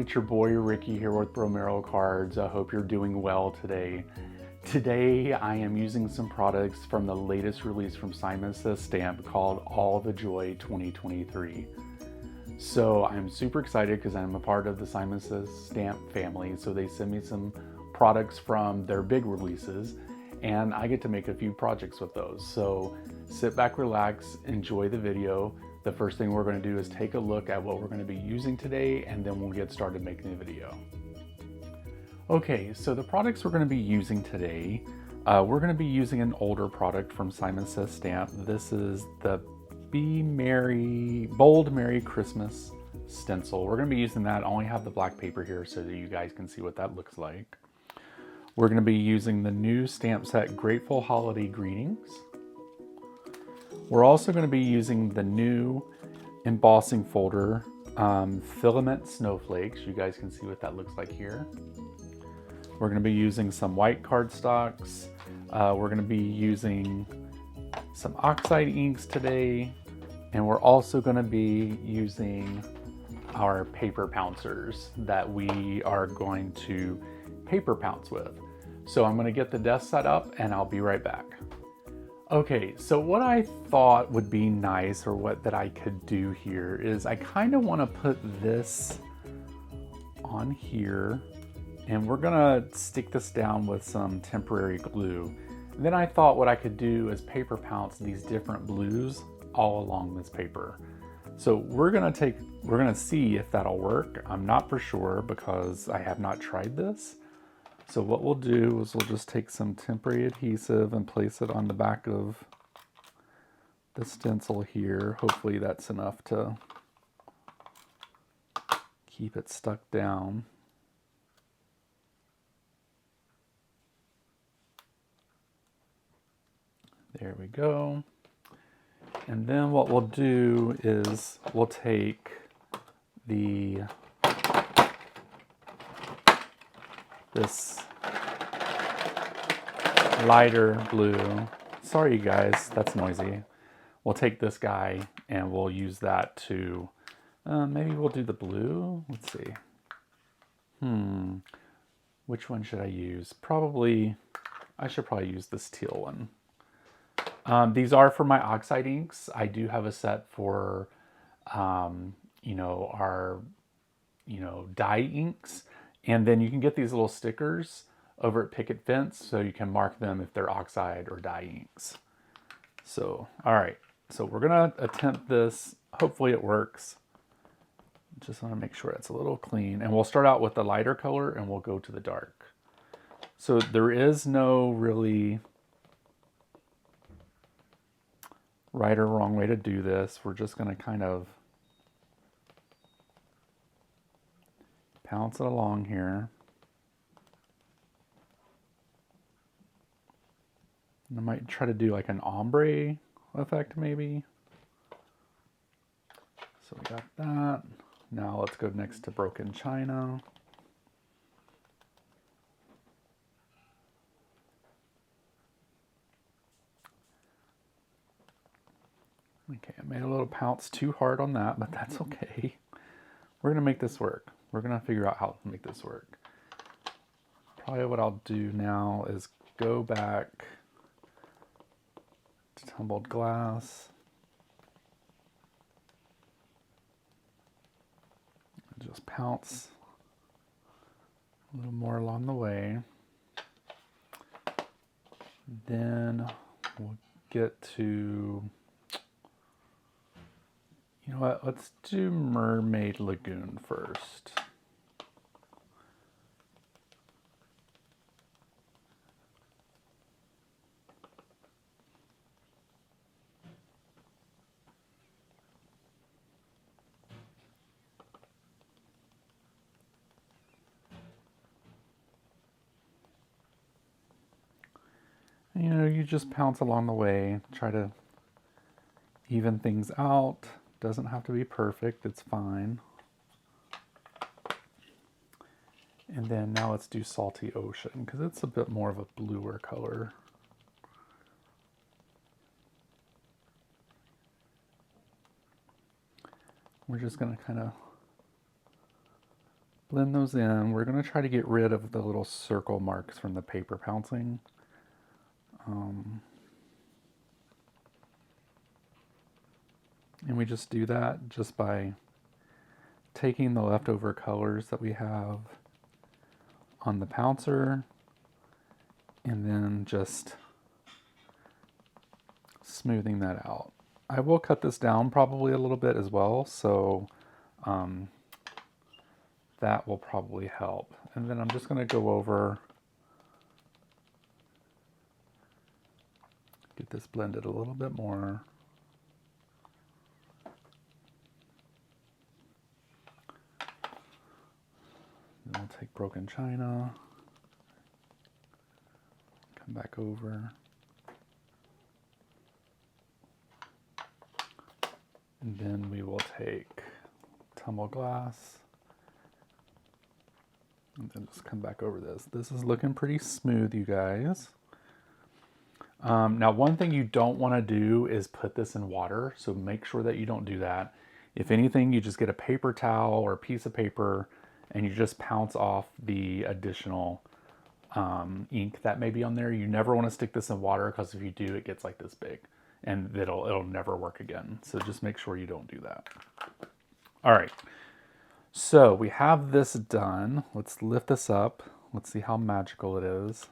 it's your boy Ricky here with Bromero Cards. I hope you're doing well today. Today I am using some products from the latest release from Simon Says Stamp called All the Joy 2023. So I'm super excited because I'm a part of the Simon Says Stamp family. So they send me some products from their big releases and I get to make a few projects with those. So sit back, relax, enjoy the video. The first thing we're going to do is take a look at what we're going to be using today, and then we'll get started making the video. Okay, so the products we're going to be using today, we're going to be using an older product from Simon Says Stamp. This is the Bold Merry Christmas stencil. We're going to be using that. I only have the black paper here so that you guys can see what that looks like. We're going to be using the new stamp set Grateful Holiday Greetings. We're also going to be using the new embossing folder, Filament Snowflakes. You guys can see what that looks like here. We're going to be using some white cardstocks. We're going to be using some Oxide inks today. And we're also going to be using our paper pouncers that we are going to paper pounce with. So I'm going to get the desk set up and I'll be right back. Okay, so what I thought would be nice, or what that I could do here, is I kind of want to put this on here, and we're gonna stick this down with some temporary glue. And then I thought what I could do is paper pounce these different blues all along this paper. So we're gonna see if that'll work. I'm not for sure because I have not tried this. So what we'll do is we'll just take some temporary adhesive and place it on the back of the stencil here. Hopefully that's enough to keep it stuck down. There we go. And then what we'll do is we'll take this lighter blue. Sorry you guys, that's noisy. We'll take this guy and we'll use that to, maybe we'll do the blue. Let's see. Which one should I use? I should probably use this teal one. These are for my Oxide inks. I do have a set for, our, dye inks. And then you can get these little stickers over at Picket so you can mark them if they're Oxide or dye inks. So, all right. So we're gonna attempt this. Hopefully it works. Just wanna make sure it's a little clean. And we'll start out with the lighter color and we'll go to the dark. So there is no really right or wrong way to do this. We're just gonna kind of pounce it along here. And I might try to do like an ombre effect maybe. So we got that. Now let's go next to Broken China. Okay, I made a little pounce too hard on that, but that's okay. We're gonna make this work. We're gonna figure out how to make this work. Probably what I'll do now is go back to Tumbled Glass. And just pounce a little more along the way. Then we'll get to, you know what, let's do Mermaid Lagoon first. You just pounce along the way, try to even things out. Doesn't have to be perfect, it's fine. And then now let's do Salty Ocean, because it's a bit more of a bluer color. We're just going to kind of Blend those in. We're going to try to get rid of the little circle marks from the paper pouncing. And we just do that just by taking the leftover colors that we have on the pouncer and then just smoothing that out. I will cut this down probably a little bit as well, so that will probably help. And then I'm just going to go over, get this blended a little bit more. Then we'll take broken china, come back over. And then we will take tumbled glass and then just come back over this. This is looking pretty smooth, you guys. Now, one thing you don't want to do is put this in water, so make sure that you don't do that. If anything, you just get a paper towel or a piece of paper and you just pounce off the additional ink that may be on there. You never want to stick this in water because if you do, it gets like this big and it'll never work again. So just make sure you don't do that. All right. So we have this done. Let's lift this up. Let's see how magical it is.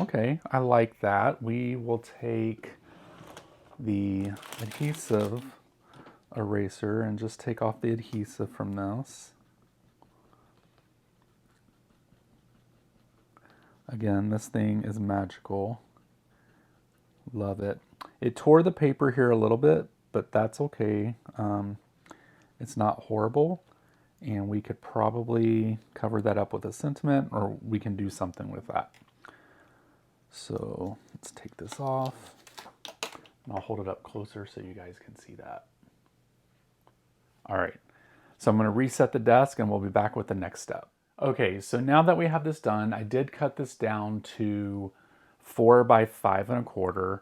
Okay, I like that. We will take the adhesive eraser and just take off the adhesive from this. Again, this thing is magical. Love it. It tore the paper here a little bit, but that's okay. It's not horrible, and we could probably cover that up with a sentiment, or we can do something with that. So let's take this off, and I'll hold it up closer so you guys can see that. All right, so I'm going to reset the desk, and we'll be back with the next step. Okay, so now that we have this done, I did cut this down to 4 by 5 1/4.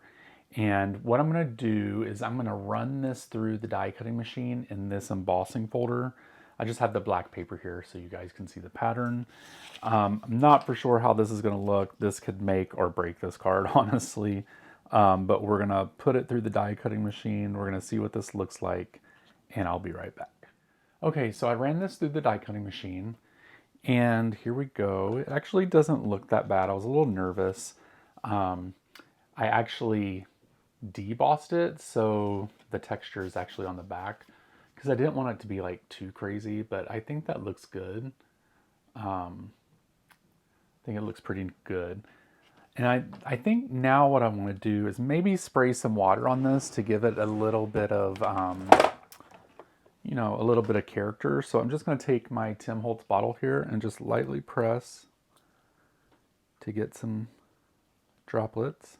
And what I'm going to do is I'm going to run this through the die cutting machine in this embossing folder. I just have the black paper here so you guys can see the pattern. I'm not for sure how this is going to look. This could make or break this card, honestly. But we're going to put it through the die cutting machine. We're going to see what this looks like, and I'll be right back. Okay, so I ran this through the die cutting machine, and here we go. It actually doesn't look that bad. I was a little nervous. I actually debossed it so the texture is actually on the back because I didn't want it to be like too crazy, but I think that looks good. I think it looks pretty good. And I think now what I want to do is maybe spray some water on this to give it a little bit of, you know, a little bit of character. So I'm just going to take my Tim Holtz bottle here and just lightly press to get some droplets.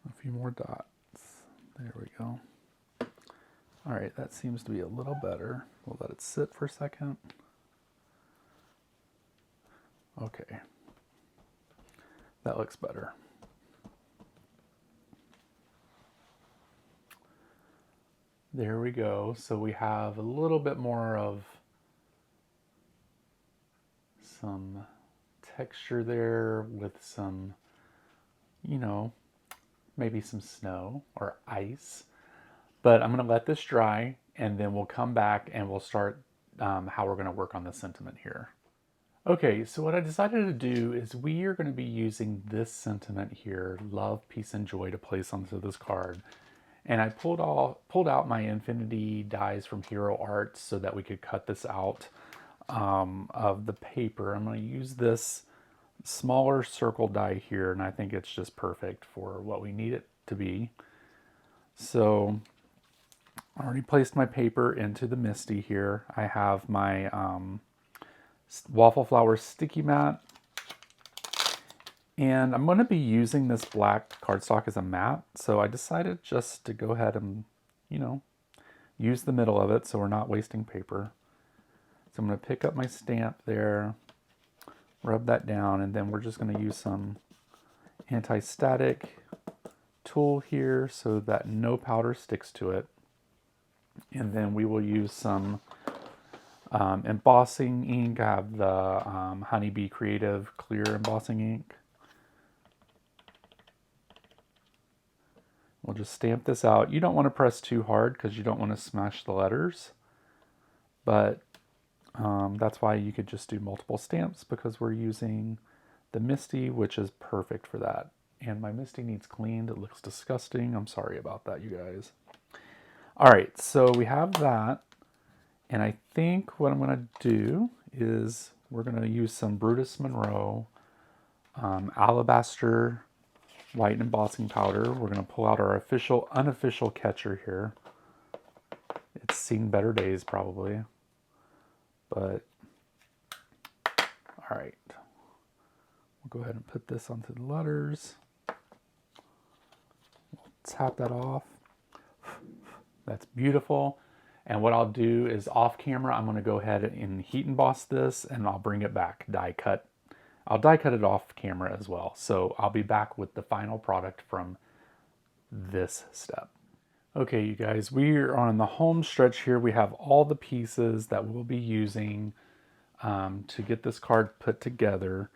A few more dots. There we go. All right, that seems to be a little better. We'll let it sit for a second. Okay, that looks better. There we go. So we have a little bit more of some texture there with some, you know, maybe some snow or ice. But I'm going to let this dry, and then we'll come back and we'll start how we're going to work on the sentiment here. Okay, so what I decided to do is we are going to be using this sentiment here, love, peace, and joy, to place onto this card. And I pulled out my infinity dies from Hero Arts so that we could cut this out of the paper. I'm going to use this smaller circle die here, and I think it's just perfect for what we need it to be. So I already placed my paper into the Misty here. I have my Waffle Flower sticky mat, and I'm going to be using this black cardstock as a mat, so I decided just to go ahead and, you know, use the middle of it so we're not wasting paper. So I'm going to pick up my stamp there, rub that down, and then we're just going to use some anti-static tool here so that no powder sticks to it. And then we will use some embossing ink. I have the Honeybee Creative Clear Embossing ink. We'll just stamp this out. You don't want to press too hard because you don't want to smash the letters. But that's why you could just do multiple stamps, because we're using the Misty, which is perfect for that. And my Misty needs cleaned. It looks disgusting. I'm sorry about that, you guys. All right, so we have that. And I think what I'm going to do is we're going to use some Brutus Monroe Alabaster White Embossing Powder. We're going to pull out our unofficial catcher here. It's seen better days probably. But, all right. We'll go ahead and put this onto the letters. We'll tap that off. That's beautiful. And what I'll do is off camera, I'm going to go ahead and heat emboss this, and I'll bring it back, die cut. I'll die cut it off camera as well. So I'll be back with the final product from this step. Okay, you guys, we are on the home stretch here. We have all the pieces that we'll be using to get this card put together.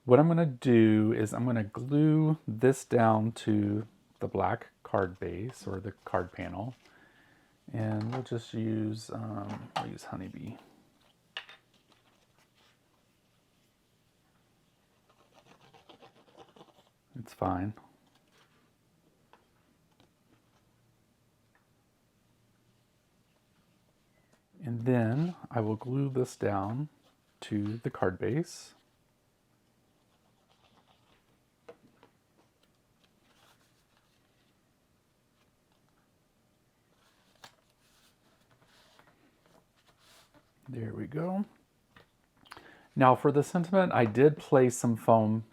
What I'm going to do is I'm going to glue this down to the black card base or the card panel. And we'll just use, I'll use Honeybee. It's fine. And then I will glue this down to the card base. There we go. Now for the sentiment, I did place some foam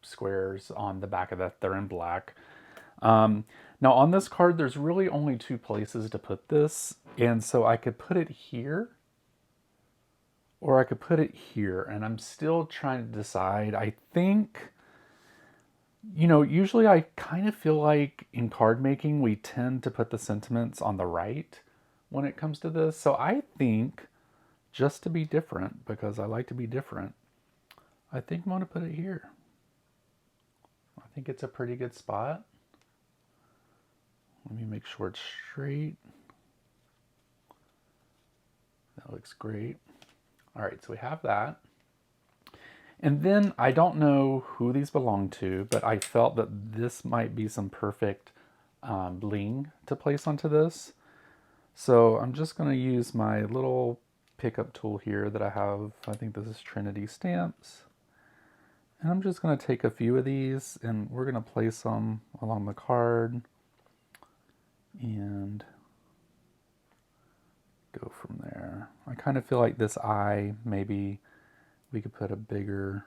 squares on the back of that. They're in black. Now on this card, there's really only two places to put this. And so I could put it here, or I could put it here. And I'm still trying to decide. I think, you know, usually I kind of feel like in card making, we tend to put the sentiments on the right when it comes to this. So I think, just to be different, because I like to be different, I think I'm going to put it here. I think it's a pretty good spot. Let me make sure it's straight. That looks great. All right, so we have that. And then I don't know who these belong to, but I felt that this might be some perfect bling to place onto this. So I'm just going to use my little pickup tool here that I have. I think this is Trinity Stamps. And I'm just going to take a few of these and we're going to place them along the card and go from there. I kind of feel like this eye, maybe we could put a bigger,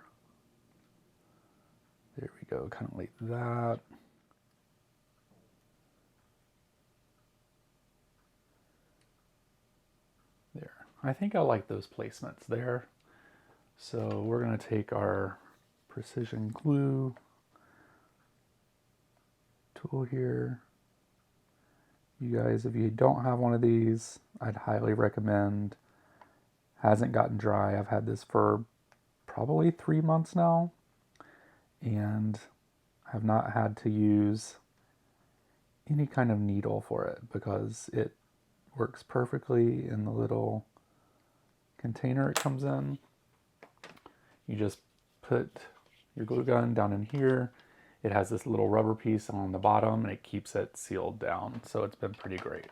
there we go, kind of like that. There. I think I like those placements there. So we're going to take our precision glue tool here. You guys, if you don't have one of these, I'd highly recommend. Hasn't gotten dry. I've had this for probably 3 months now and have not had to use any kind of needle for it because it works perfectly in the little container it comes in. You just put your glue gun down in here. It has this little rubber piece on the bottom and it keeps it sealed down. So it's been pretty great.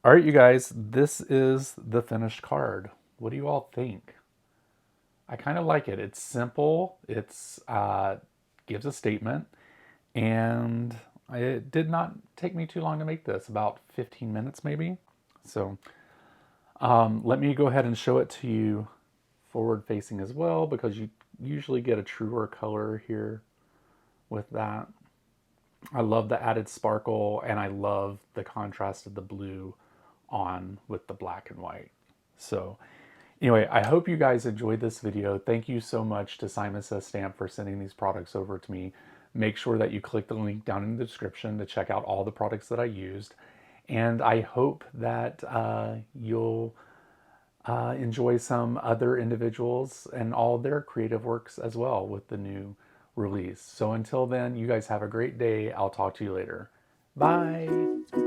All right, you guys, this is the finished card. What do you all think? I kind of like it. It's simple. It's gives a statement, and it did not take me too long to make this, about 15 minutes maybe. So let me go ahead and show it to you forward facing as well, because you usually get a truer color here with that. I love the added sparkle, and I love the contrast of the blue on with the black and white. So anyway, I hope you guys enjoyed this video. Thank you so much to Simon Says Stamp for sending these products over to me. Make sure that you click the link down in the description to check out all the products that I used. And I hope that you'll enjoy some other individuals and all their creative works as well with the new release. So until then, you guys have a great day. I'll talk to you later. Bye.